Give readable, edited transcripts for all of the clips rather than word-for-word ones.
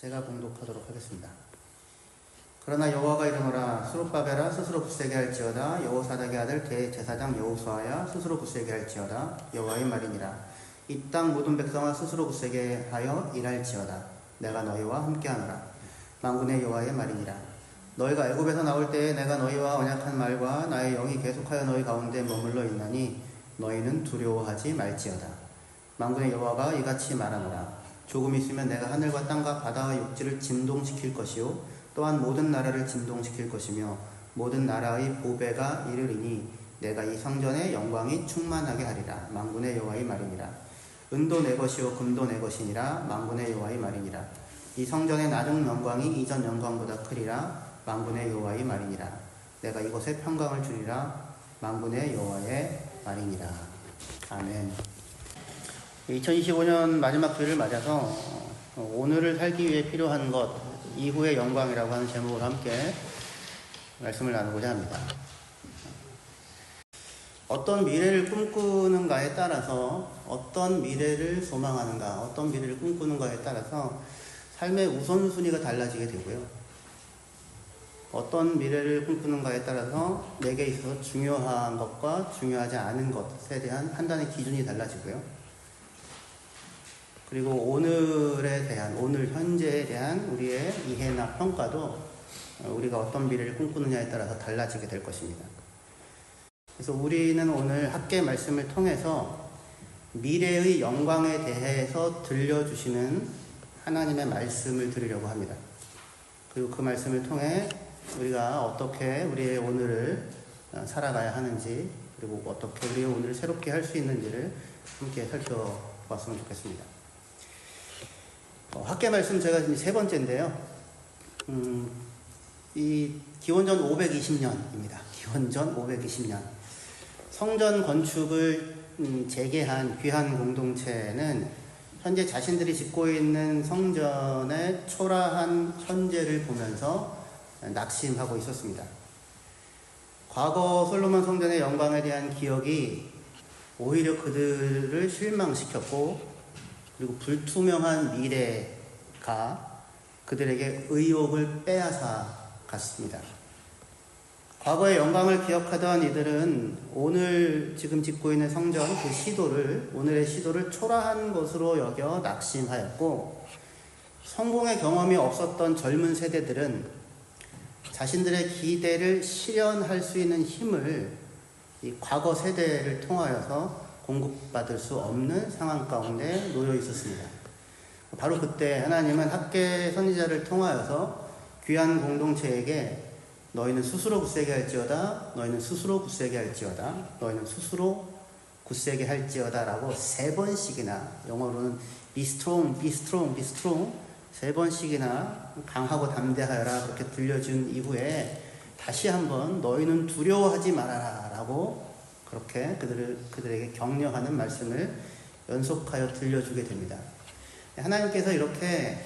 제가 봉독하도록 하겠습니다. 그러나 여호와가 이르노라 스룹바벨아 스스로 굳세게 할지어다 여호사닥의 아들 대제사장 여호수아야 스스로 굳세게 할지어다 여호와의 말이니라. 이 땅 모든 백성아 스스로 굳세게 하여 일할지어다 내가 너희와 함께하노라 만군의 여호와의 말이니라. 너희가 애굽에서 나올 때에 내가 너희와 언약한 말과 나의 영이 계속하여 너희 가운데 머물러 있나니 너희는 두려워하지 말지어다. 만군의 여호와가 이같이 말하노라. 조금 있으면 내가 하늘과 땅과 바다와 육지를 진동시킬 것이요 또한 모든 나라를 진동시킬 것이며 모든 나라의 보배가 이르리니 내가 이 성전의 영광이 충만하게 하리라. 만군의 여호와의 말이니라. 은도 내 것이요 금도 내 것이니라. 만군의 여호와의 말이니라. 이 성전의 나중 영광이 이전 영광보다 크리라. 만군의 여호와의 말이니라. 내가 이곳에 평강을 주리라. 만군의 여호와의 말이니라. 아멘. 2025년 마지막 주일을 맞아서 오늘을 살기 위해 필요한 것, 이후의 영광이라고 하는 제목으로 함께 말씀을 나누고자 합니다. 어떤 미래를 꿈꾸는가에 따라서 어떤 미래를 소망하는가, 어떤 미래를 꿈꾸는가에 따라서 삶의 우선순위가 달라지게 되고요. 어떤 미래를 꿈꾸는가에 따라서 내게 있어서 중요한 것과 중요하지 않은 것에 대한 판단의 기준이 달라지고요. 그리고 오늘에 대한, 오늘 현재에 대한 우리의 이해나 평가도 우리가 어떤 미래를 꿈꾸느냐에 따라서 달라지게 될 것입니다. 그래서 우리는 오늘 학계 말씀을 통해서 미래의 영광에 대해서 들려주시는 하나님의 말씀을 들으려고 합니다. 그리고 그 말씀을 통해 우리가 어떻게 우리의 오늘을 살아가야 하는지, 그리고 어떻게 우리의 오늘을 새롭게 할 수 있는지를 함께 살펴보았으면 좋겠습니다. 학계 말씀 제가 지금 세 번째인데요. 이 기원전 520년입니다. 기원전 520년. 성전 건축을 재개한 귀한 공동체는 현재 자신들이 짓고 있는 성전의 초라한 현재를 보면서 낙심하고 있었습니다. 과거 솔로몬 성전의 영광에 대한 기억이 오히려 그들을 실망시켰고, 그리고 불투명한 미래가 그들에게 의욕을 빼앗아 갔습니다. 과거의 영광을 기억하던 이들은 오늘 지금 짓고 있는 성전 그 시도를, 오늘의 시도를 초라한 것으로 여겨 낙심하였고, 성공의 경험이 없었던 젊은 세대들은 자신들의 기대를 실현할 수 있는 힘을 이 과거 세대를 통하여서 공급받을 수 없는 상황 가운데 놓여 있었습니다. 바로 그때 하나님은 학계 선지자를 통하여서 귀한 공동체에게 너희는 스스로 굳세게 할지어다, 너희는 스스로 굳세게 할지어다, 너희는 스스로 굳세게 할지어다 라고 세 번씩이나, 영어로는 be strong, be strong, be strong 세 번씩이나 강하고 담대하여라 그렇게 들려준 이후에 다시 한번 너희는 두려워하지 말아라 라고 그렇게 그들에게 격려하는 말씀을 연속하여 들려주게 됩니다. 하나님께서 이렇게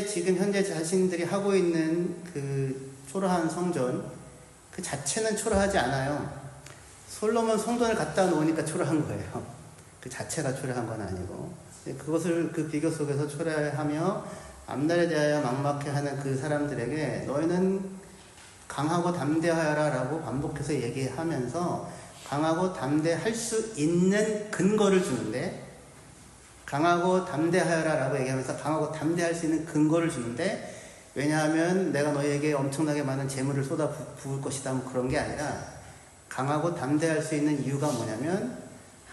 지금 현재 자신들이 하고 있는 그 초라한 성전, 그 자체는 초라하지 않아요. 솔로몬 성전을 갖다 놓으니까 초라한 거예요. 그 자체가 초라한 건 아니고, 그것을 그 비교 속에서 초라하며 앞날에 대하여 막막해하는 그 사람들에게 너희는 강하고 담대하여라 라고 반복해서 얘기하면서 강하고 담대할 수 있는 근거를 주는데, 강하고 담대하여라 라고 얘기하면서 강하고 담대할 수 있는 근거를 주는데, 왜냐하면 내가 너희에게 엄청나게 많은 재물을 쏟아 부을 것이다 뭐 그런 게 아니라, 강하고 담대할 수 있는 이유가 뭐냐면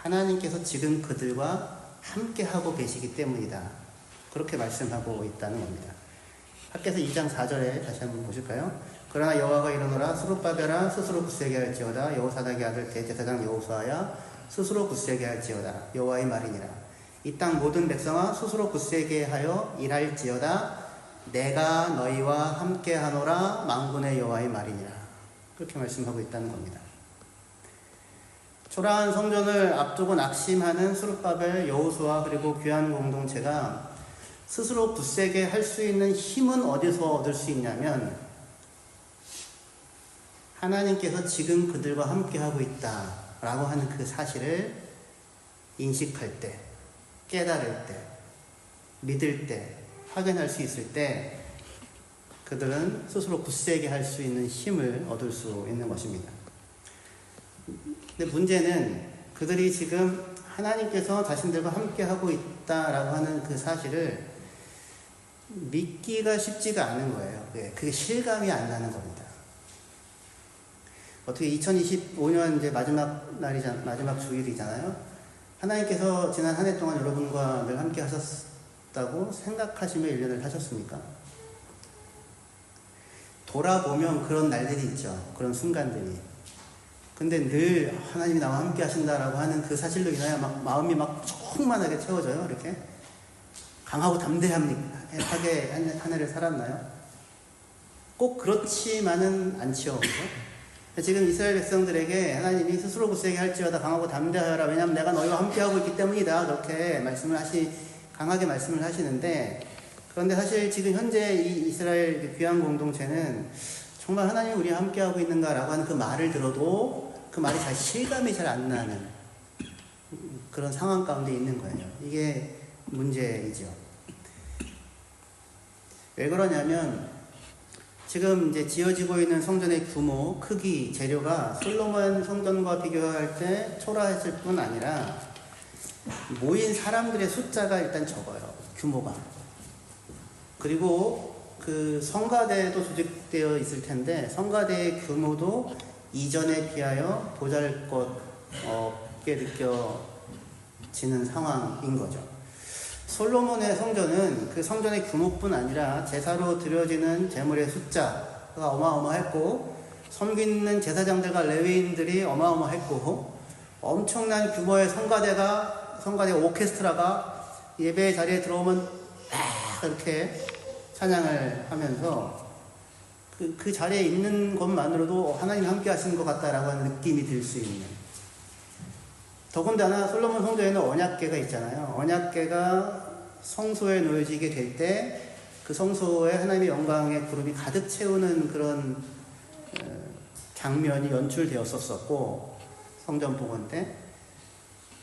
하나님께서 지금 그들과 함께 하고 계시기 때문이다. 그렇게 말씀하고 있다는 겁니다. 학개서 2장 4절에 다시 한번 보실까요? 그러나 여호와가 이르노라 스룹바벨아 스스로 굳세게 할지어다 여호사닥의 아들 대제사장 여호수아야 스스로 굳세게 할지어다 여호와의 말이니라. 이 땅 모든 백성아 스스로 굳세게 하여 일할지어다 내가 너희와 함께하노라 만군의 여호와의 말이니라. 그렇게 말씀하고 있다는 겁니다. 초라한 성전을 앞두고 낙심하는 스룹바벨, 여호수아 그리고 귀한 공동체가 스스로 굳세게 할 수 있는 힘은 어디서 얻을 수 있냐면 하나님께서 지금 그들과 함께하고 있다라고 하는 그 사실을 인식할 때, 깨달을 때, 믿을 때, 확인할 수 있을 때 그들은 스스로 굳세게 할 수 있는 힘을 얻을 수 있는 것입니다. 근데 문제는 그들이 지금 하나님께서 자신들과 함께하고 있다라고 하는 그 사실을 믿기가 쉽지가 않은 거예요. 그게 실감이 안 나는 겁니다. 어떻게 2025년 이제 마지막 주일이잖아요. 하나님께서 지난 한 해 동안 여러분과 늘 함께 하셨다고 생각하시며 1년을 하셨습니까? 돌아보면 그런 날들이 있죠. 그런 순간들이. 근데 늘 하나님이 나와 함께 하신다라고 하는 그 사실로 인하여 마음이 충만하게 채워져요. 이렇게 강하고 담대하게 한 해를 살았나요? 꼭 그렇지만은 않죠. 그죠? 지금 이스라엘 백성들에게 하나님이 스스로 굳세게 할지어다 강하고 담대하라. 왜냐하면 내가 너희와 함께하고 있기 때문이다. 그렇게 강하게 말씀을 하시는데, 그런데 사실 지금 현재 이 이스라엘 귀한 공동체는 정말 하나님이 우리와 함께하고 있는가라고 하는 그 말을 들어도 그 말이 실감이 잘 안 나는 그런 상황 가운데 있는 거예요. 이게 문제이죠. 왜 그러냐면 지금 이제 지어지고 있는 성전의 규모, 크기, 재료가 솔로몬 성전과 비교할 때 초라했을 뿐 아니라 모인 사람들의 숫자가 일단 적어요. 규모가. 그리고 그 성가대도 조직되어 있을 텐데 성가대의 규모도 이전에 비하여 보잘것없게 느껴지는 상황인 거죠. 솔로몬의 성전은 그 성전의 규모뿐 아니라 제사로 드려지는 제물의 숫자가 어마어마했고 섬기는 제사장들과 레위인들이 어마어마했고 엄청난 규모의 성가대 오케스트라가 예배 자리에 들어오면 이렇게 찬양을 하면서 그 자리에 있는 것만으로도 하나님이 함께 하시는 것 같다라고 하는 느낌이 들 수 있는. 더군다나 솔로몬 성전에는 언약궤가 있잖아요. 언약궤가 성소에 놓여지게 될 때 그 성소에 하나님의 영광의 구름이 가득 채우는 그런 장면이 연출되었었고 성전 복원 때.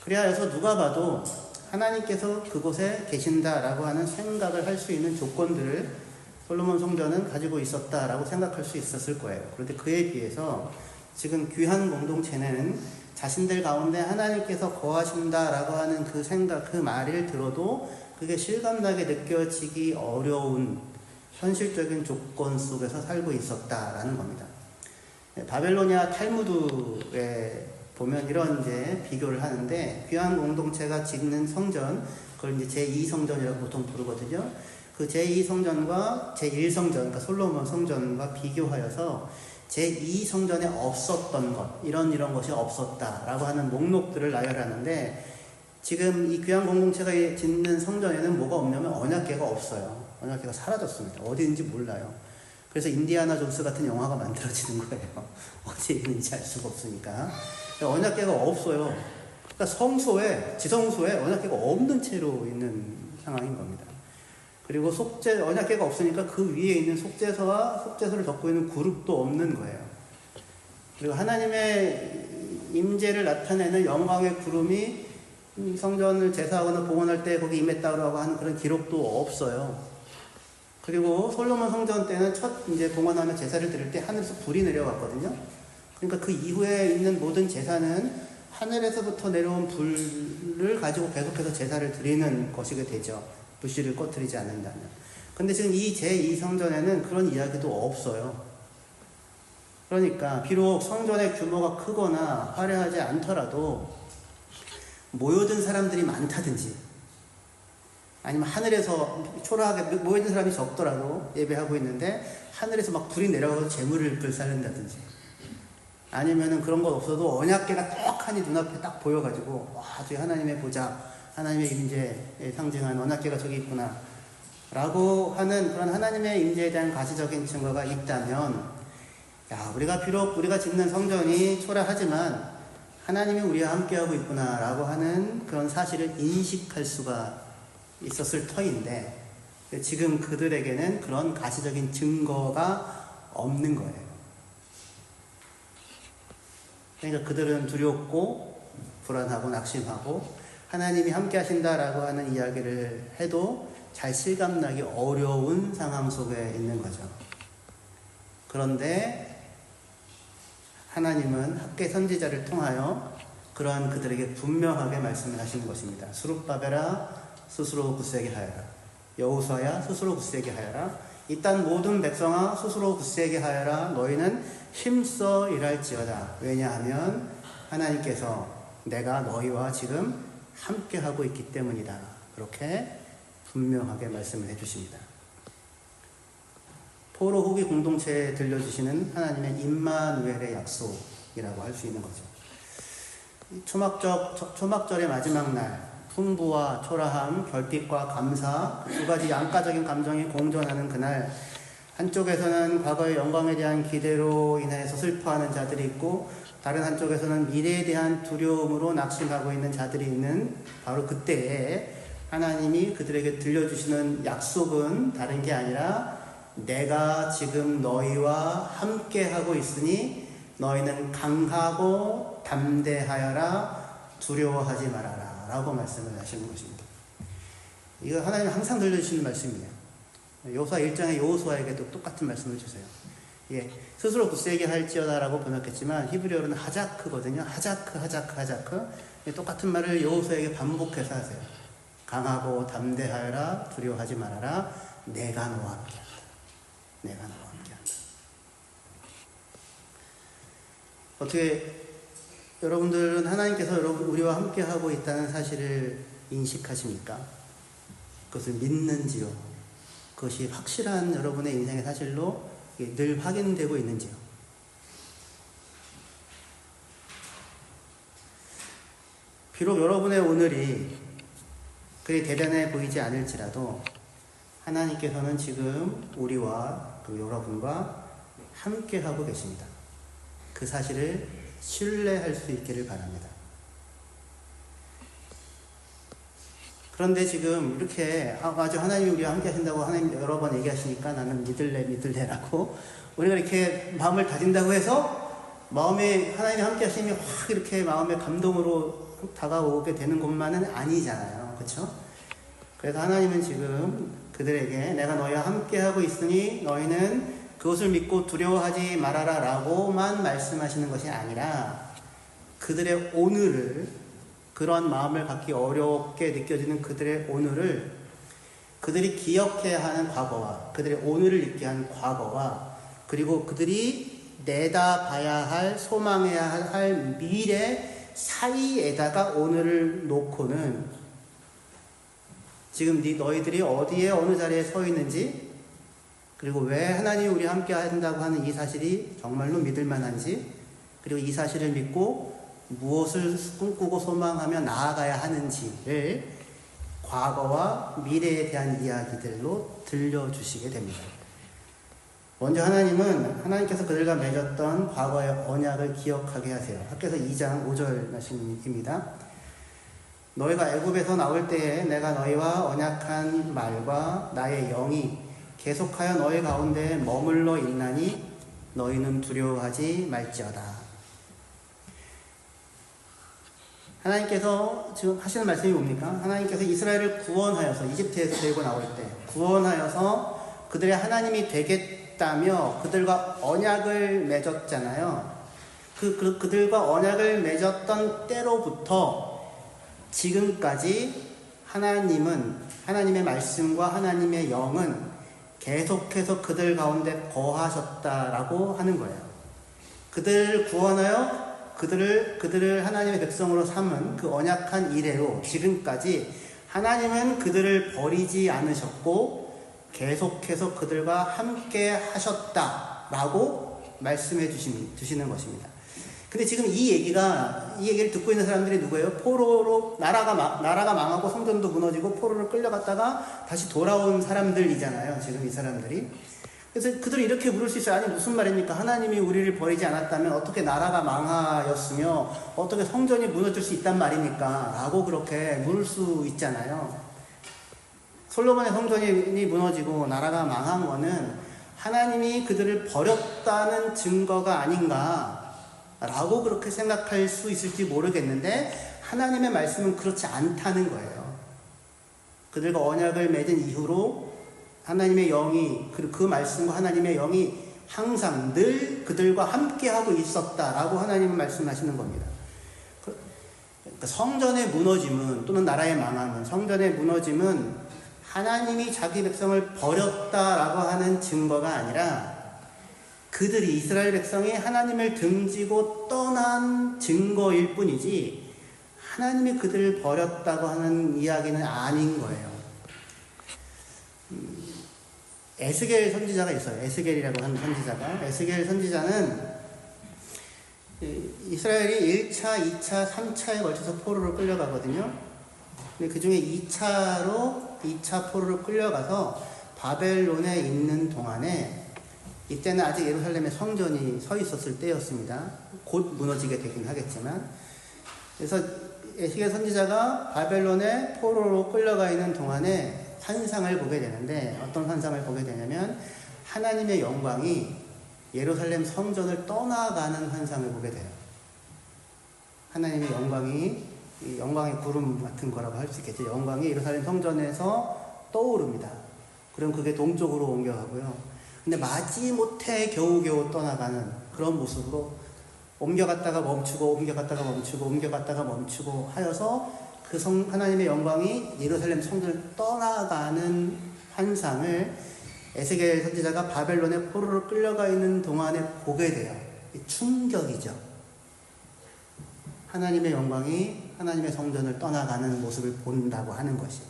그래야 해서 누가 봐도 하나님께서 그곳에 계신다라고 하는 생각을 할 수 있는 조건들을 솔로몬 성전은 가지고 있었다라고 생각할 수 있었을 거예요. 그런데 그에 비해서 지금 귀한 공동체는 자신들 가운데 하나님께서 거하신다라고 하는 그 생각, 그 말을 들어도 그게 실감나게 느껴지기 어려운 현실적인 조건 속에서 살고 있었다라는 겁니다. 바벨로니아 탈무드에 보면 이런 이제 비교를 하는데 귀한 공동체가 짓는 성전, 그걸 이제 제2성전이라고 보통 부르거든요. 그 제2성전과 제1성전, 그러니까 솔로몬 성전과 비교하여서 제2성전에 없었던 것, 이런 것이 없었다라고 하는 목록들을 나열하는데 지금 이 귀한 공동체가 짓는 성전에는 뭐가 없냐면 언약궤가 없어요. 언약궤가 사라졌습니다. 어디 있는지 몰라요. 그래서 인디아나 존스 같은 영화가 만들어지는 거예요. 어디에 있는지 알 수가 없으니까. 언약궤가 없어요. 그러니까 지성소에 언약궤가 없는 채로 있는 상황인 겁니다. 그리고 언약궤가 없으니까 그 위에 있는 속죄서와 속죄서를 덮고 있는 그룹도 없는 거예요. 그리고 하나님의 임재를 나타내는 영광의 구름이 성전을 제사하거나 봉헌할 때 거기 임했다고 하는 그런 기록도 없어요. 그리고 솔로몬 성전 때는 이제 봉헌하며 제사를 드릴 때 하늘에서 불이 내려왔거든요. 그러니까 그 이후에 있는 모든 제사는 하늘에서부터 내려온 불을 가지고 계속해서 제사를 드리는 것이게 되죠. 불씨를 꺼뜨리지 않는다면. 근데 지금 이 제2성전에는 그런 이야기도 없어요. 그러니까 비록 성전의 규모가 크거나 화려하지 않더라도 모여든 사람들이 많다든지 아니면 하늘에서 초라하게 모여든 사람이 적더라도 예배하고 있는데 하늘에서 막 불이 내려가서 재물을 불살른다든지 아니면은 그런 것 없어도 언약궤가 떡하니 눈앞에 딱 보여가지고 와, 저기 하나님의 보좌, 하나님의 임재에 상징하는 언약궤가 저기 있구나 라고 하는 그런 하나님의 임재에 대한 가시적인 증거가 있다면 비록 우리가 짓는 성전이 초라하지만 하나님이 우리와 함께하고 있구나 라고 하는 그런 사실을 인식할 수가 있었을 터인데 지금 그들에게는 그런 가시적인 증거가 없는 거예요. 그러니까 그들은 두렵고 불안하고 낙심하고 하나님이 함께 하신다라고 하는 이야기를 해도 잘 실감나기 어려운 상황 속에 있는 거죠. 그런데 하나님은 학계 선지자를 통하여 그러한 그들에게 분명하게 말씀을 하시는 것입니다. 수룹바벨아 스스로 굳세게 하여라. 여호수아야 스스로 굳세게 하여라. 이 땅 모든 백성아 스스로 굳세게 하여라. 너희는 힘써 일할지어다. 왜냐하면 하나님께서 내가 너희와 지금 함께하고 있기 때문이다. 그렇게 분명하게 말씀을 해주십니다. 포로 후기 공동체에 들려주시는 하나님의 임마누엘의 약속이라고 할 수 있는 거죠. 초막절의 마지막 날, 풍부와 초라함, 결핍과 감사, 두 가지 양가적인 감정이 공존하는 그날, 한쪽에서는 과거의 영광에 대한 기대로 인해서 슬퍼하는 자들이 있고, 다른 한쪽에서는 미래에 대한 두려움으로 낙심하고 있는 자들이 있는 바로 그때에 하나님이 그들에게 들려주시는 약속은 다른 게 아니라 내가 지금 너희와 함께 하고 있으니 너희는 강하고 담대하여라. 두려워하지 말아라 라고 말씀을 하시는 것입니다. 이거 하나님 항상 들려주시는 말씀이에요. 여호수아 1장의 여호수아에게도 똑같은 말씀을 주세요. 예, 스스로 굳세게 할지어다 라고 번역했지만 히브리어로는 하자크거든요. 하자크. 똑같은 말을 여호수아에게 반복해서 하세요. 강하고 담대하여라. 두려워하지 말아라. 내가 너와 함께한다. 내가 너와 함께한다. 어떻게 여러분들은 하나님께서 우리와 함께하고 있다는 사실을 인식하십니까? 그것을 믿는지요? 그것이 확실한 여러분의 인생의 사실로 늘 확인되고 있는지요? 비록 여러분의 오늘이 그리 대단해 보이지 않을지라도 하나님께서는 지금 우리와 또 여러분과 함께하고 계십니다. 그 사실을 신뢰할 수 있기를 바랍니다. 그런데 지금 이렇게 아주 하나님이 우리와 함께 하신다고 하나님 여러 번 얘기하시니까 나는 믿을래라고 우리가 이렇게 마음을 다진다고 해서 마음에 하나님이 함께 하심이 확 이렇게 마음의 감동으로 다가오게 되는 것만은 아니잖아요. 그렇죠? 그래서 하나님은 지금 그들에게 내가 너희와 함께 하고 있으니 너희는 그것을 믿고 두려워하지 말아라 라고만 말씀하시는 것이 아니라 그들의 오늘을, 그런 마음을 갖기 어렵게 느껴지는 그들의 오늘을 그들이 기억해야 하는 과거와 그들의 오늘을 잊게 한 과거와 그리고 그들이 내다봐야 할, 소망해야 할 미래 사이에다가 오늘을 놓고는 지금 너희들이 어디에 어느 자리에 서 있는지, 그리고 왜 하나님이 우리와 함께 한다고 하는 이 사실이 정말로 믿을 만한지, 그리고 이 사실을 믿고 무엇을 꿈꾸고 소망하며 나아가야 하는지를 과거와 미래에 대한 이야기들로 들려주시게 됩니다. 먼저 하나님께서 그들과 맺었던 과거의 언약을 기억하게 하세요. 학개서 2장 5절 말씀입니다. 너희가 애굽에서 나올 때에 내가 너희와 언약한 말과 나의 영이 계속하여 너희 가운데 머물러 있나니 너희는 두려워하지 말지어다. 하나님께서 지금 하시는 말씀이 뭡니까? 하나님께서 이스라엘을 구원하여서 이집트에서 데리고 나올 때 구원하여서 그들의 하나님이 되겠다며 그들과 언약을 맺었잖아요. 그들과 언약을 맺었던 때로부터 지금까지 하나님의 말씀과 하나님의 영은 계속해서 그들 가운데 거하셨다라고 하는 거예요. 그들을 구원하여 그들을 하나님의 백성으로 삼은 그 언약한 이래로 지금까지 하나님은 그들을 버리지 않으셨고 계속해서 그들과 함께 하셨다라고 말씀해 주시는 것입니다. 근데 지금 이 얘기를 듣고 있는 사람들이 누구예요? 포로로 나라가 망하고 성전도 무너지고 포로를 끌려갔다가 다시 돌아온 사람들이잖아요. 지금 이 사람들이. 그래서 그들이 이렇게 물을 수 있어요. 아니 무슨 말입니까? 하나님이 우리를 버리지 않았다면 어떻게 나라가 망하였으며 어떻게 성전이 무너질 수 있단 말입니까? 라고 그렇게 물을 수 있잖아요. 솔로몬의 성전이 무너지고 나라가 망한 거는 하나님이 그들을 버렸다는 증거가 아닌가 라고 그렇게 생각할 수 있을지 모르겠는데 하나님의 말씀은 그렇지 않다는 거예요. 그들과 언약을 맺은 이후로 하나님의 영이, 그 말씀과 하나님의 영이 항상 늘 그들과 함께하고 있었다라고 하나님은 말씀하시는 겁니다. 그러니까 성전의 무너짐은, 또는 나라의 망함은, 성전의 무너짐은 하나님이 자기 백성을 버렸다라고 하는 증거가 아니라 그들이, 이스라엘 백성이 하나님을 등지고 떠난 증거일 뿐이지 하나님이 그들을 버렸다고 하는 이야기는 아닌 거예요. 에스겔 선지자가 있어요. 에스겔이라고 하는 선지자가. 에스겔 선지자는 이스라엘이 1차, 2차, 3차에 걸쳐서 포로로 끌려가거든요. 근데 그 중에 2차 포로로 끌려가서 바벨론에 있는 동안에, 이때는 아직 예루살렘에 성전이 서 있었을 때였습니다. 곧 무너지게 되긴 하겠지만. 그래서 에스겔 선지자가 바벨론에 포로로 끌려가 있는 동안에 환상을 보게 되는데, 어떤 환상을 보게 되냐면 하나님의 영광이 예루살렘 성전을 떠나가는 환상을 보게 돼요. 하나님의 영광의 구름 같은 거라고 할 수 있겠죠. 영광이 예루살렘 성전에서 떠오릅니다. 그럼 그게 동쪽으로 옮겨가고요. 근데 마지못해 겨우겨우 떠나가는 그런 모습으로 옮겨갔다가 멈추고, 옮겨갔다가 멈추고, 옮겨갔다가 멈추고 하여서 하나님의 영광이 예루살렘 성전을 떠나가는 환상을 에스겔 선지자가 바벨론에 포로로 끌려가 있는 동안에 보게 돼요. 충격이죠. 하나님의 영광이 하나님의 성전을 떠나가는 모습을 본다고 하는 것이.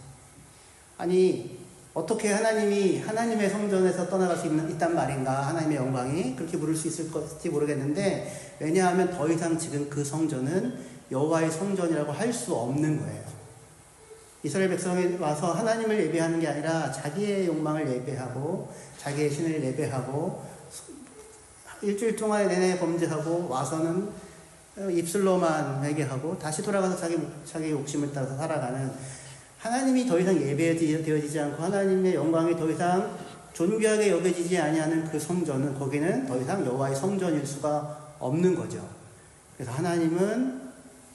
아니, 어떻게 하나님이 하나님의 성전에서 떠나갈 수 있단 말인가? 하나님의 영광이 그렇게 부를 수 있을지 모르겠는데, 왜냐하면 더 이상 지금 그 성전은 여호와의 성전이라고 할 수 없는 거예요. 이스라엘 백성이 와서 하나님을 예배하는 게 아니라 자기의 욕망을 예배하고 자기의 신을 예배하고 일주일 동안 내내 범죄하고 와서는 입술로만 회개하고 다시 돌아가서 자기 욕심을 따라서 살아가는, 하나님이 더 이상 예배되어지지 않고 하나님의 영광이 더 이상 존귀하게 여겨지지 아니하는 그 성전은, 거기는 더 이상 여호와의 성전일 수가 없는 거죠. 그래서 하나님은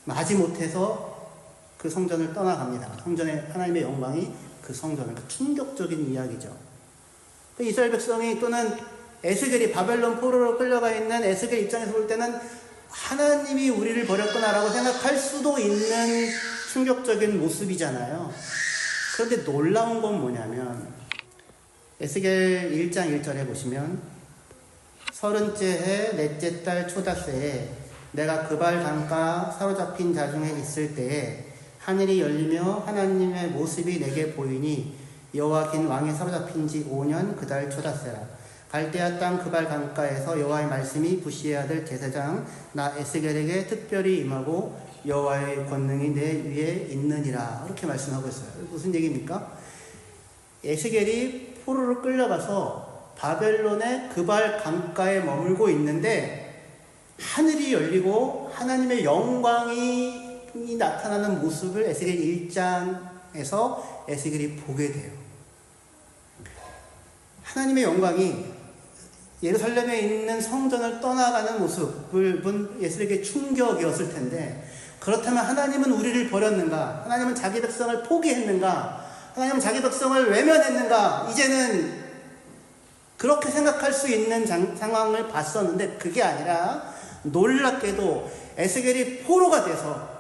마지못해서 그 성전을 떠나갑니다. 하나님의 영광이 그 성전을, 그 충격적인 이야기죠. 이스라엘 백성이, 또는 에스겔이, 바벨론 포로로 끌려가 있는 에스겔 입장에서 볼 때는 하나님이 우리를 버렸구나라고 생각할 수도 있는 충격적인 모습이잖아요. 그런데 놀라운 건 뭐냐면, 에스겔 1장 1절에 보시면 30째 해 넷째 달 초닷새에 내가 그발 강가 사로잡힌 자 중에 있을 때에 하늘이 열리며 하나님의 모습이 내게 보이니 여호와긴 왕이 사로잡힌 지 5년 그 달 초닷새라. 갈대아 땅 그발 강가에서 여호와의 말씀이 부시의 아들 제사장 나 에스겔에게 특별히 임하고 여호와의 권능이 내 위에 있느니라. 이렇게 말씀하고 있어요. 무슨 얘기입니까? 에스겔이 포로로 끌려가서 바벨론의 그발 강가에 머물고 있는데 하늘이 열리고 하나님의 영광이 나타나는 모습을 에스겔 1장에서 에스겔이 보게 돼요. 하나님의 영광이 예루살렘에 있는 성전을 떠나가는 모습을 본 에스겔에게 충격이었을 텐데, 그렇다면 하나님은 우리를 버렸는가? 하나님은 자기 백성을 포기했는가? 하나님은 자기 백성을 외면했는가? 이제는 그렇게 생각할 수 있는 상황을 봤었는데, 그게 아니라 놀랍게도 에스겔이 포로가 돼서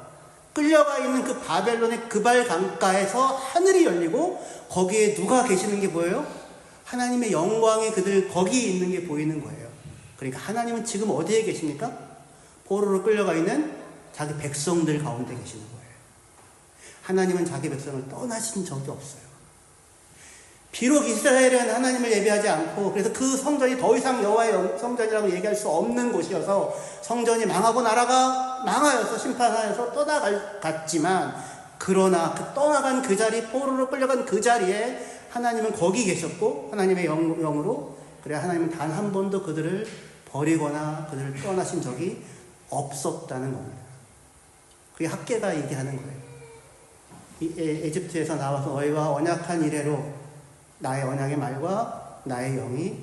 끌려가 있는 그 바벨론의 그발 강가에서 하늘이 열리고 거기에 누가 계시는 게 보여요? 하나님의 영광이 거기에 있는 게 보이는 거예요. 그러니까 하나님은 지금 어디에 계십니까? 포로로 끌려가 있는 자기 백성들 가운데 계시는 거예요. 하나님은 자기 백성을 떠나신 적이 없어요. 비록 이스라엘은 하나님을 예배하지 않고, 그래서 그 성전이 더 이상 여호와의 성전이라고 얘기할 수 없는 곳이어서 성전이 망하고 나라가 망하여서 심판하여서 떠나갔지만, 그러나 그 떠나간 그 자리, 포로로 끌려간 그 자리에 하나님은 거기 계셨고, 하나님의 영으로, 그래 하나님은 단 한 번도 그들을 버리거나 그들을 떠나신 적이 없었다는 겁니다. 그게 학계가 얘기하는 거예요. 에집트에서 나와서 너희와 언약한 이래로 나의 언약의 말과 나의 영이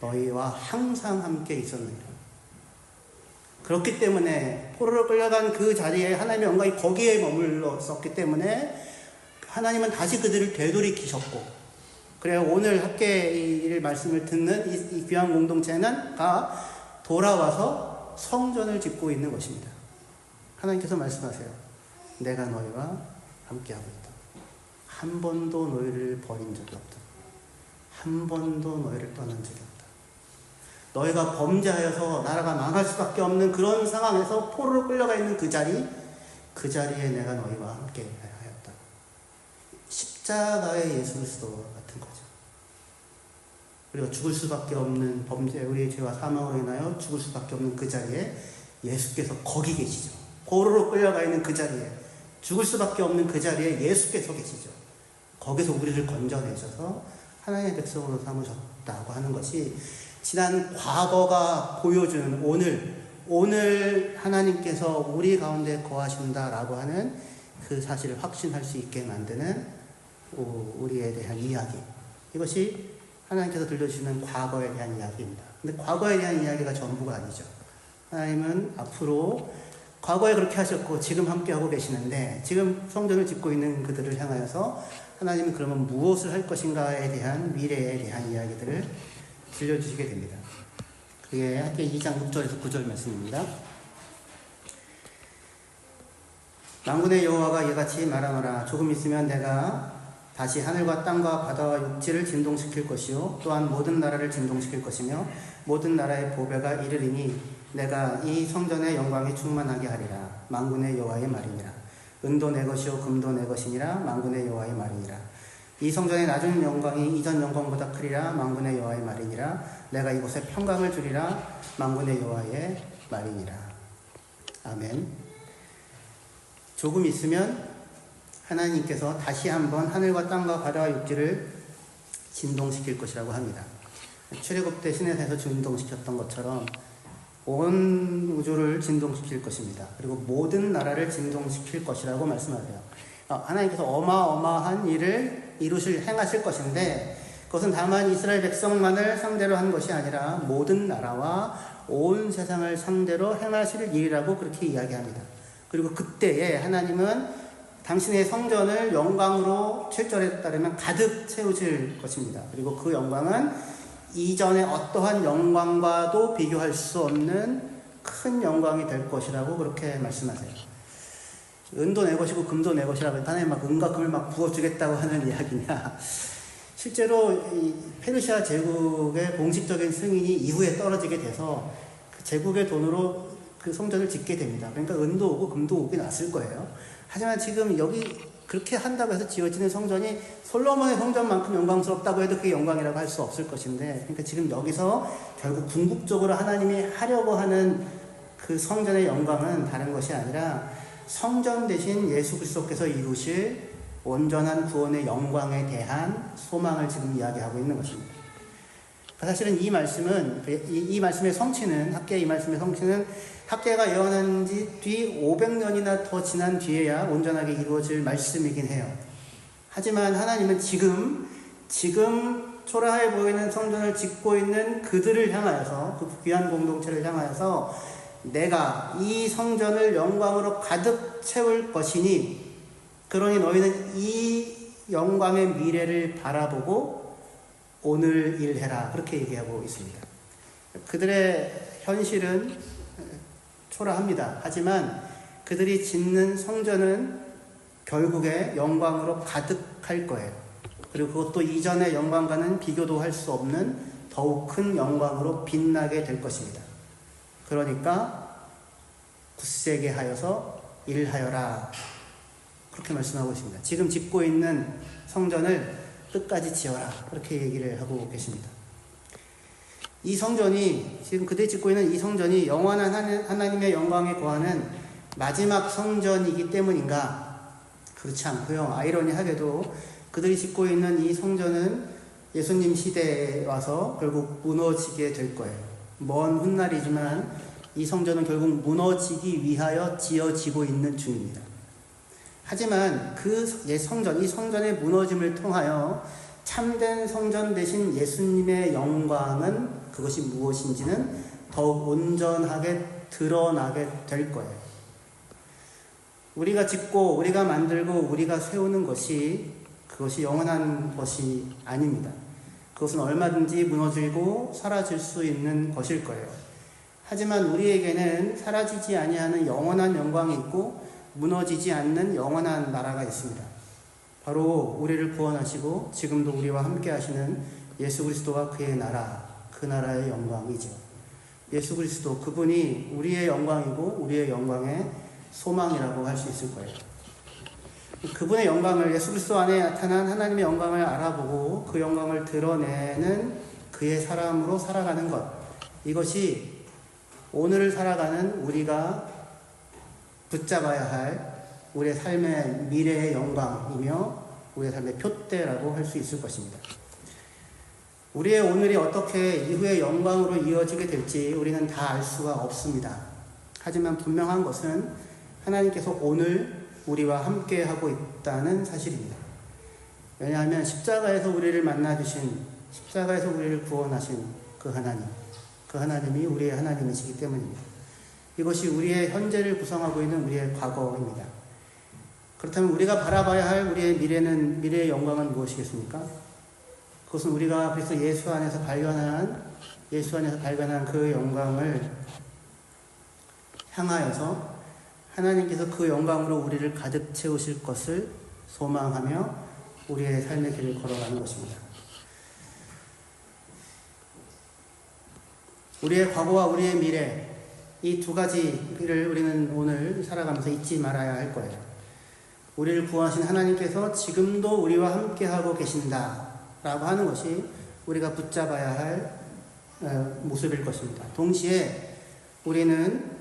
너희와 항상 함께 있었느니라. 그렇기 때문에 포로로 끌려간 그 자리에 하나님의 영광이 거기에 머물렀었기 때문에 하나님은 다시 그들을 되돌이키셨고, 그래요. 오늘 학계의 말씀을 듣는 이 귀한 공동체는 다 돌아와서 성전을 짓고 있는 것입니다. 하나님께서 말씀하세요. 내가 너희와 함께하고 있다. 한 번도 너희를 버린 적이 없다. 한 번도 너희를 떠난 적이 없다. 너희가 범죄하여서 나라가 망할 수밖에 없는 그런 상황에서 포로로 끌려가 있는 그 자리에 내가 너희와 함께 하였다. 십자가의 예수 그리스도 같은 거죠. 우리가 죽을 수밖에 없는 범죄, 우리의 죄와 사망으로 인하여 죽을 수밖에 없는 그 자리에 예수께서 거기 계시죠. 포로로 끌려가 있는 그 자리에, 죽을 수밖에 없는 그 자리에 예수께서 계시죠. 거기서 우리를 건져내셔서 하나님의 백성으로 삼으셨다고 하는 것이 지난 과거가 보여주는 오늘 하나님께서 우리 가운데 거하신다라고 하는 그 사실을 확신할 수 있게 만드는 우리에 대한 이야기. 이것이 하나님께서 들려주시는 과거에 대한 이야기입니다. 근데 과거에 대한 이야기가 전부가 아니죠. 하나님은 앞으로 과거에 그렇게 하셨고 지금 함께하고 계시는데, 지금 성전을 짓고 있는 그들을 향하여서 하나님은 그러면 무엇을 할 것인가에 대한 미래에 대한 이야기들을 들려주시게 됩니다. 그게 학계 2장 6절에서 9절 말씀입니다. 만군의 여호와가 이같이 말하노라. 조금 있으면 내가 다시 하늘과 땅과 바다와 육지를 진동시킬 것이요 또한 모든 나라를 진동시킬 것이며 모든 나라의 보배가 이르리니 내가 이 성전의 영광이 충만하게 하리라. 만군의 여호와의 말이니라. 은도 내 것이요 금도 내 것이니라. 만군의 여호와의 말이니라. 이 성전의 낮은 영광이 이전 영광보다 크리라. 만군의 여호와의 말이니라. 내가 이곳에 평강을 주리라. 만군의 여호와의 말이니라. 아멘. 조금 있으면 하나님께서 다시 한번 하늘과 땅과 바다와 육지를 진동시킬 것이라고 합니다. 출애굽 때 시내산에서 진동시켰던 것처럼 온 우주를 진동시킬 것입니다. 그리고 모든 나라를 진동시킬 것이라고 말씀하세요. 하나님께서 어마어마한 일을 행하실 것인데, 그것은 다만 이스라엘 백성만을 상대로 한 것이 아니라 모든 나라와 온 세상을 상대로 행하실 일이라고 그렇게 이야기합니다. 그리고 그때에 하나님은 당신의 성전을 영광으로 7절에 따르면 가득 채우실 것입니다. 그리고 그 영광은 이전의 어떠한 영광과도 비교할 수 없는 큰 영광이 될 것이라고 그렇게 말씀하세요. 은도 내 것이고 금도 내 것이라고 하나님 막 은과 금을 막 부어주겠다고 하는 이야기냐. 실제로 이 페르시아 제국의 공식적인 승인이 이후에 떨어지게 돼서 그 제국의 돈으로 그 성전을 짓게 됩니다. 그러니까 은도 오고 금도 오긴 왔을 거예요. 하지만 지금 여기 그렇게 한다고 해서 지어지는 성전이 솔로몬의 성전만큼 영광스럽다고 해도 그게 영광이라고 할 수 없을 것인데, 그러니까 지금 여기서 결국 궁극적으로 하나님이 하려고 하는 그 성전의 영광은 다른 것이 아니라 성전 대신 예수 그리스도께서 이루실 온전한 구원의 영광에 대한 소망을 지금 이야기하고 있는 것입니다. 사실은 이 말씀은, 이 말씀의 성취는, 학계의 이 말씀의 성취는 학계가 예언한 지 뒤 500년이나 더 지난 뒤에야 온전하게 이루어질 말씀이긴 해요. 하지만 하나님은 지금 초라해 보이는 성전을 짓고 있는 그들을 향하여서, 그 귀한 공동체를 향하여서 내가 이 성전을 영광으로 가득 채울 것이니 그러니 너희는 이 영광의 미래를 바라보고 오늘 일해라. 그렇게 얘기하고 있습니다. 그들의 현실은 초라합니다. 하지만 그들이 짓는 성전은 결국에 영광으로 가득할 거예요. 그리고 그것도 이전의 영광과는 비교도 할 수 없는 더욱 큰 영광으로 빛나게 될 것입니다. 그러니까 굳세게 하여서 일하여라. 그렇게 말씀하고 있습니다. 지금 짓고 있는 성전을 끝까지 지어라. 그렇게 얘기를 하고 계십니다. 이 성전이, 지금 그들이 짓고 있는 이 성전이 영원한 하나님의 영광에 거하는 마지막 성전이기 때문인가? 그렇지 않고요. 아이러니하게도 그들이 짓고 있는 이 성전은 예수님 시대에 와서 결국 무너지게 될 거예요. 먼 훗날이지만 이 성전은 결국 무너지기 위하여 지어지고 있는 중입니다. 하지만 이 성전의 무너짐을 통하여 참된 성전 대신 예수님의 영광은, 그것이 무엇인지는 더욱 온전하게 드러나게 될 거예요. 우리가 짓고 우리가 만들고 우리가 세우는 것이 그것이 영원한 것이 아닙니다. 그것은 얼마든지 무너지고 사라질 수 있는 것일 거예요. 하지만 우리에게는 사라지지 아니하는 영원한 영광이 있고 무너지지 않는 영원한 나라가 있습니다. 바로 우리를 구원하시고 지금도 우리와 함께 하시는 예수 그리스도와 그의 나라, 그 나라의 영광이죠. 예수 그리스도, 그분이 우리의 영광이고 우리의 영광의 소망이라고 할 수 있을 거예요. 그분의 영광을, 예수 그리스도 안에 나타난 하나님의 영광을 알아보고 그 영광을 드러내는 그의 사람으로 살아가는 것, 이것이 오늘을 살아가는 우리가 붙잡아야 할 우리의 삶의 미래의 영광이며 우리의 삶의 표대라고 할 수 있을 것입니다. 우리의 오늘이 어떻게 이후의 영광으로 이어지게 될지 우리는 다 알 수가 없습니다. 하지만 분명한 것은 하나님께서 오늘 우리와 함께 하고 있다는 사실입니다. 왜냐하면 십자가에서 우리를 만나주신, 십자가에서 우리를 구원하신 그 하나님이 우리의 하나님이시기 때문입니다. 이것이 우리의 현재를 구성하고 있는 우리의 과거입니다. 그렇다면 우리가 바라봐야 할 우리의 미래의 영광은 무엇이겠습니까? 그것은 우리가 그래서 예수 안에서 발견한 그 영광을 향하여서 하나님께서 그 영광으로 우리를 가득 채우실 것을 소망하며 우리의 삶의 길을 걸어가는 것입니다. 우리의 과거와 우리의 미래, 이 두 가지를 우리는 오늘 살아가면서 잊지 말아야 할 거예요. 우리를 구원하신 하나님께서 지금도 우리와 함께하고 계신다라고 하는 것이 우리가 붙잡아야 할 모습일 것입니다. 동시에 우리는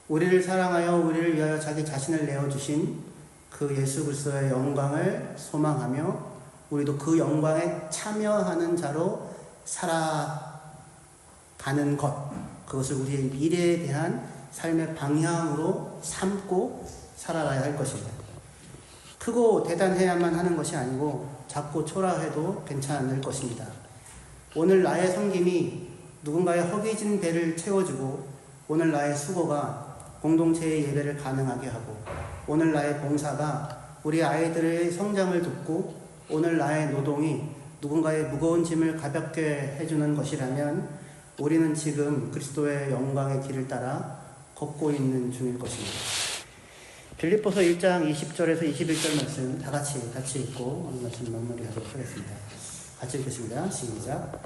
우리를 사랑하여 우리를 위하여 자기 자신을 내어주신 그 예수 그리스도의 영광을 소망하며 우리도 그 영광에 참여하는 자로 살아가는 것, 그것을 우리의 미래에 대한 삶의 방향으로 삼고 살아가야 할 것입니다. 크고 대단해야만 하는 것이 아니고 작고 초라해도 괜찮을 것입니다. 오늘 나의 섬김이 누군가의 허기진 배를 채워주고 오늘 나의 수고가 공동체의 예배를 가능하게 하고 오늘 나의 봉사가 우리 아이들의 성장을 돕고 오늘 나의 노동이 누군가의 무거운 짐을 가볍게 해주는 것이라면 우리는 지금 그리스도의 영광의 길을 따라 걷고 있는 중일 것입니다. 빌립보서 1장 20절에서 21절 말씀 다 같이 읽고 오늘 말씀 마무리하도록 하겠습니다. 같이 읽겠습니다. 시작.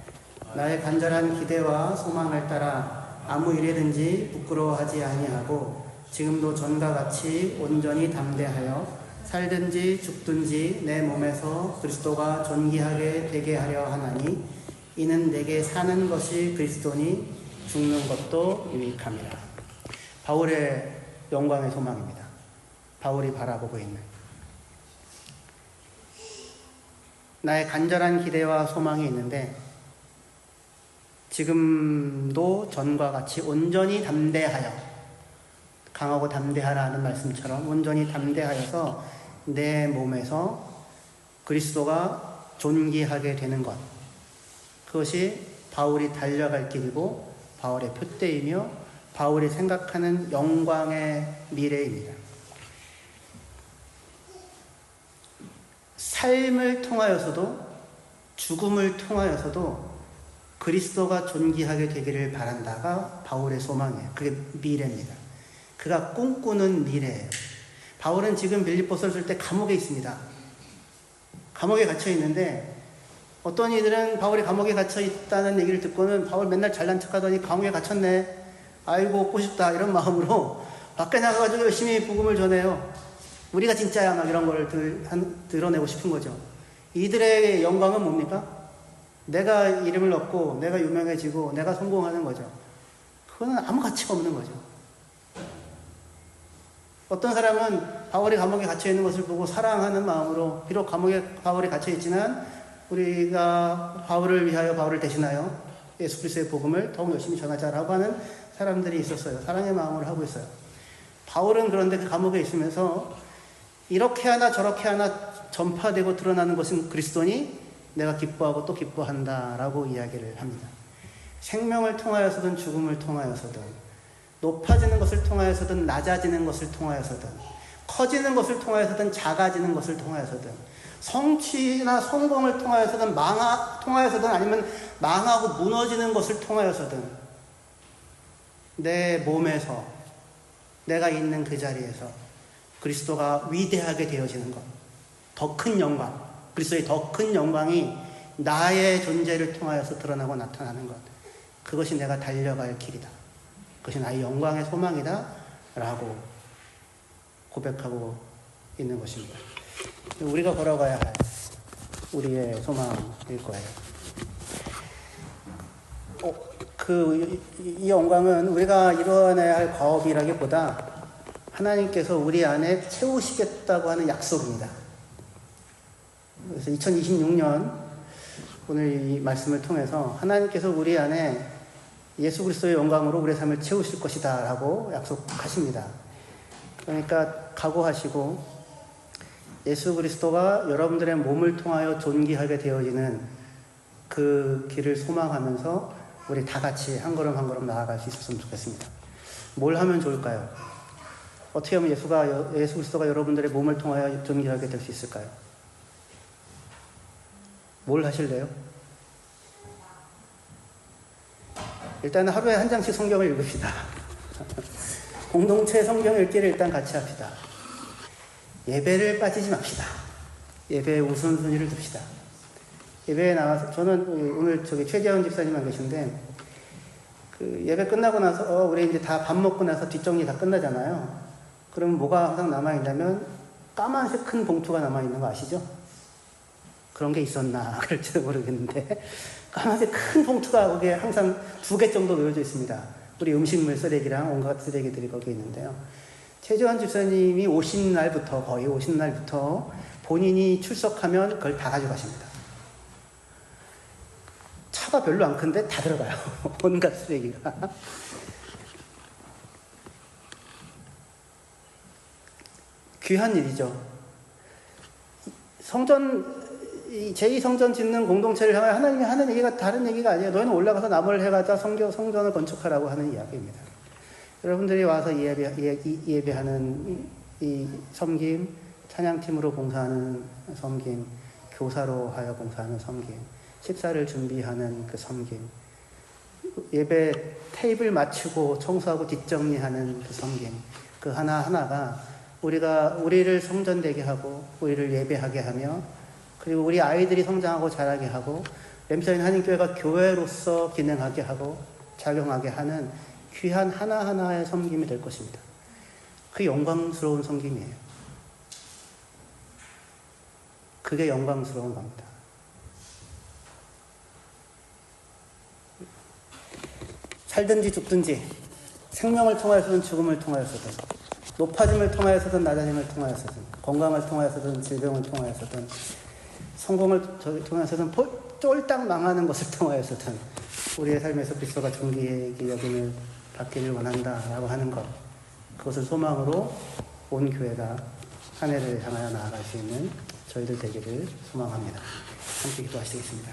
나의 간절한 기대와 소망을 따라 아무 일에든지 부끄러워하지 아니하고 지금도 전과 같이 온전히 담대하여 살든지 죽든지 내 몸에서 그리스도가 존귀하게 되게 하려 하나니 이는 내게 사는 것이 그리스도니 죽는 것도 유익함이라. 바울의 영광의 소망입니다. 바울이 바라보고 있는 나의 간절한 기대와 소망이 있는데 지금도 전과 같이 온전히 담대하여, 강하고 담대하라는 말씀처럼 온전히 담대하여서 내 몸에서 그리스도가 존귀하게 되는 것, 그것이 바울이 달려갈 길이고 바울의 표대이며 바울이 생각하는 영광의 미래입니다. 삶을 통하여서도 죽음을 통하여서도 그리스도가 존귀하게 되기를 바란다가 바울의 소망이에요. 그게 미래입니다. 그가 꿈꾸는 미래예요. 바울은 지금 빌립보서를 쓸 때 감옥에 있습니다. 감옥에 갇혀 있는데 어떤 이들은 바울이 감옥에 갇혀 있다는 얘기를 듣고는 바울 맨날 잘난 척하더니 감옥에 갇혔네, 아이고 얻고 싶다, 이런 마음으로 밖에 나가가지고 열심히 복음을 전해요. 우리가 진짜야, 막 이런 걸 드러내고 싶은 거죠. 이들의 영광은 뭡니까? 내가 이름을 얻고 내가 유명해지고 내가 성공하는 거죠. 그거는 아무 가치가 없는 거죠. 어떤 사람은 바울이 감옥에 갇혀 있는 것을 보고 사랑하는 마음으로, 비록 감옥에 바울이 갇혀 있지만 우리가 바울을 위하여, 바울을 대신하여 예수 그리스도의 복음을 더욱 열심히 전하자라고 하는 사람들이 있었어요. 사랑의 마음으로 하고 있어요. 바울은 그런데 그 감옥에 있으면서 이렇게 하나 저렇게 하나 전파되고 드러나는 것은 그리스도니 내가 기뻐하고 또 기뻐한다라고 이야기를 합니다. 생명을 통하여서든 죽음을 통하여서든 높아지는 것을 통하여서든 낮아지는 것을 통하여서든 커지는 것을 통하여서든 작아지는 것을 통하여서든 성취나 성공을 통하여서든 아니면 망하고 무너지는 것을 통하여서든 내 몸에서 내가 있는 그 자리에서 그리스도가 위대하게 되어지는 것, 더 큰 영광, 그리스도의 더 큰 영광이 나의 존재를 통하여서 드러나고 나타나는 것, 그것이 내가 달려갈 길이다. 그것이 나의 영광의 소망이다 라고 고백하고 있는 것입니다. 우리가 걸어가야 할 우리의 소망일 거예요. 이 영광은 우리가 이루어내야 할 과업이라기보다 하나님께서 우리 안에 채우시겠다고 하는 약속입니다. 그래서 2026년 오늘 이 말씀을 통해서 하나님께서 우리 안에 예수 그리스도의 영광으로 우리의 삶을 채우실 것이다 라고 약속하십니다. 그러니까 각오하시고 예수 그리스도가 여러분들의 몸을 통하여 존귀하게 되어지는 그 길을 소망하면서 우리 다 같이 한 걸음 한 걸음 나아갈 수 있었으면 좋겠습니다. 뭘 하면 좋을까요? 어떻게 하면 예수 그리스도가 여러분들의 몸을 통하여 존귀하게 될 수 있을까요? 뭘 하실래요? 일단 하루에 한 장씩 성경을 읽읍시다. 공동체 성경 읽기를 일단 같이 합시다. 예배를 빠지지 맙시다. 예배의 우선순위를 둡시다. 예배에 나와서, 저는 오늘 최재원 집사님만 계신데, 예배 끝나고 나서, 우리 이제 다 밥 먹고 나서 뒷정리 다 끝나잖아요. 그럼 뭐가 항상 남아있냐면, 까만색 큰 봉투가 남아있는 거 아시죠? 그런 게 있었나, 그럴지도 모르겠는데, 까만색 큰 봉투가 거기에 항상 2개 정도 놓여져 있습니다. 우리 음식물 쓰레기랑 온갖 쓰레기들이 거기에 있는데요. 최재원 집사님이 거의 오신 날부터 본인이 출석하면 그걸 다 가져가십니다. 차가 별로 안 큰데 다 들어가요. 온갖 쓰레기가. 귀한 일이죠. 제2성전 짓는 공동체를 향해 하나님이 하는 얘기가 다른 얘기가 아니에요. 너희는 올라가서 나무를 해가자 성전을 건축하라고 하는 이야기입니다. 여러분들이 와서 예배하는 이 섬김, 찬양팀으로 봉사하는 섬김, 교사로 하여 봉사하는 섬김, 식사를 준비하는 그 섬김, 예배 테이블 맞추고 청소하고 뒷정리하는 그 섬김, 그 하나하나가 우리를 성전되게 하고 우리를 예배하게 하며 그리고 우리 아이들이 성장하고 자라게 하고 램사인 한인교회가 교회로서 기능하게 하고 작용하게 하는 귀한 하나하나의 섬김이 될 것입니다. 그 영광스러운 섬김이에요. 그게 영광스러운 겁니다. 살든지 죽든지 생명을 통하여서든 죽음을 통하여서든 높아짐을 통하여서든 낮아짐을 통하여서든 건강을 통하여서든 질병을 통하여서든 성공을 통해서든 쫄딱 망하는 것을 통하여서든 우리의 삶에서 그리스도가 존귀하게 여김을 받기를 원한다라고 하는 것, 그것을 소망으로 온 교회가 한 해를 향하여 나아갈 수 있는 저희들 되기를 소망합니다. 함께 기도하시겠습니다.